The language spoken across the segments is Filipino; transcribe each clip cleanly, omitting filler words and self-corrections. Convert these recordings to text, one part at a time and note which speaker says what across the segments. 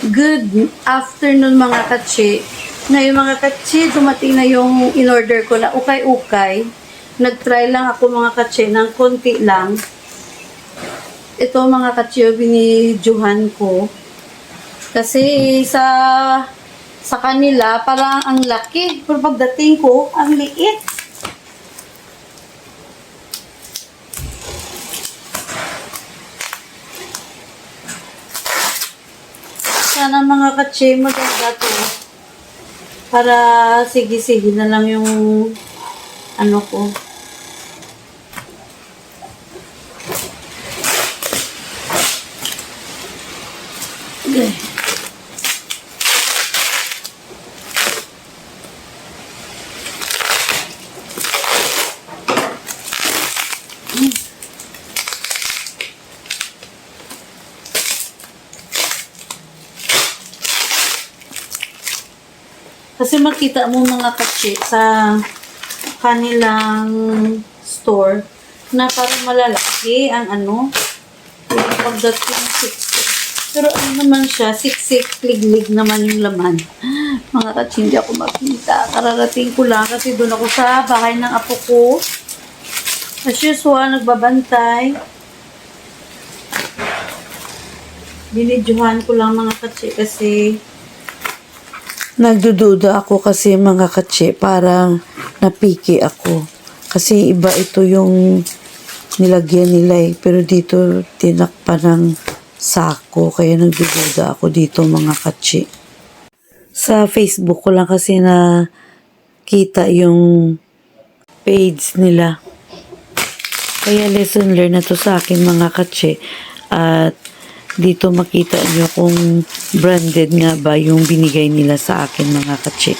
Speaker 1: Good afternoon mga katsi. Ngayon mga katsi, dumating na yung in-order ko na ukay-ukay. Nag-try lang ako mga katsi ng konti lang. Ito mga katsi yung binidyohan ko. Kasi sa kanila parang ang laki. Pero pagdating ko, ang liit. Sana mga katsi, maganda to. Para sige-sige na lang yung ano ko. Okay. Kasi makita mo mga katsi sa kanilang store na parang malalaki ang ano, yung pagdating siksik. Pero ano naman siya, siksik, liglig naman yung laman. Mga katsi, hindi ako makita. Kararating ko lang kasi doon ako sa bahay ng apo ko. As usual, nagbabantay. Binidyohan ko lang mga katsi kasi nagdududa ako kasi mga katsi, parang napiki ako. Kasi iba ito yung nilagyan nila eh. Pero dito tinakpan ng sako. Kaya nagdududa ako dito mga katsi. Sa Facebook ko lang kasi nakita yung page nila. Kaya lesson learned na to sa akin mga katsi. At dito makita nyo kung branded nga ba yung binigay nila sa akin mga katsi.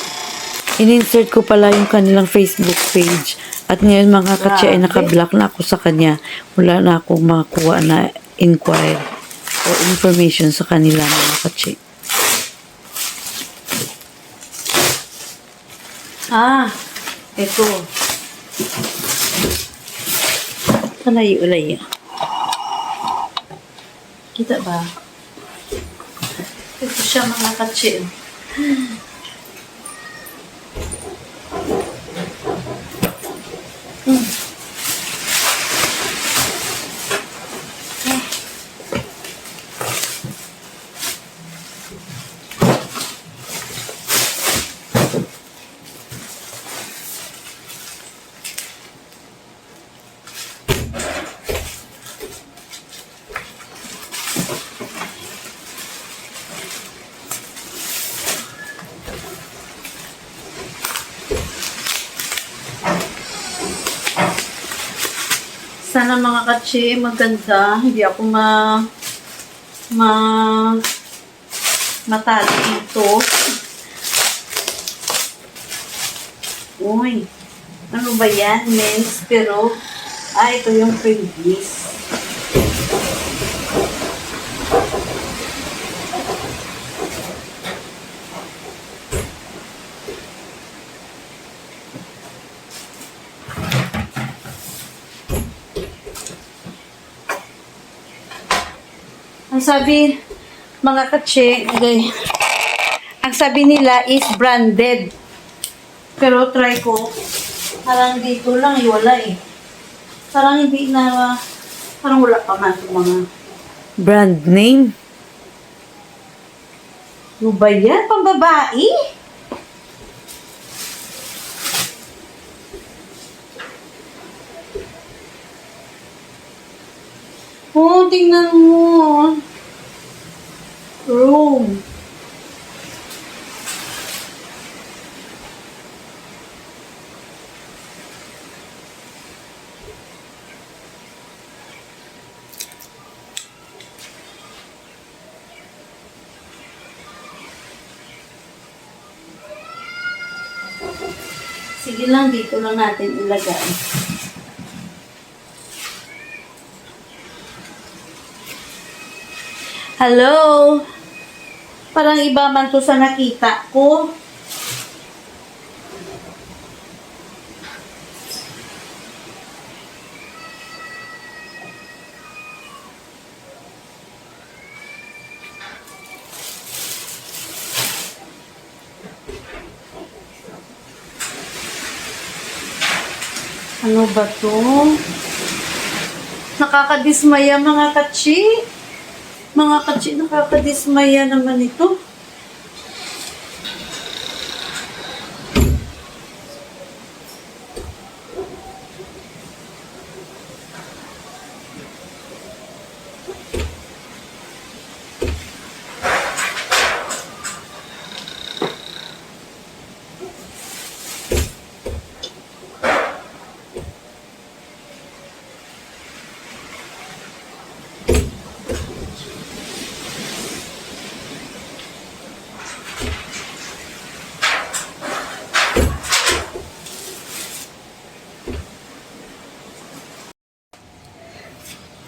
Speaker 1: In-insert ko pala yung kanilang Facebook page. At ngayon mga katsi ay naka-block na ako sa kanya. Wala na akong makakuha na inquire o information sa kanila mga katsi. Ito. Layo-layo. Kita ba? Ito siya mga katsi. Sana mga katsi, maganda. Hindi ako matalo dito. Uy, ano ba yan? Men's, pero, ito yung previous. Ang sabi, mga katsi, ang sabi nila is branded. Pero try ko, parang dito lang, wala eh. Parang hindi na, parang wala pa man itong mga
Speaker 2: Brand name?
Speaker 1: ano ba yan? Pambabae? Tingnan mo. Room. Sige lang, dito lang natin ilagay. Hello? Parang iba man to sa nakita ko. Ano ba to? Nakakadismaya mga katsi. Mga katsi, nakakadismaya naman ito.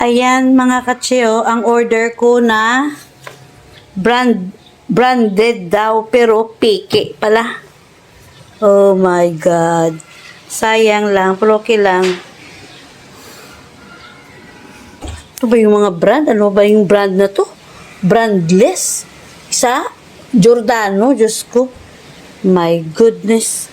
Speaker 1: Ayan mga katsyo, ang order ko na branded daw pero piki pala. Oh my God. Sayang lang, pero okay lang. Ito ba yung mga brand? Ano ba yung brand na to? Brandless? Isa? Giordano, Diyos ko. My goodness.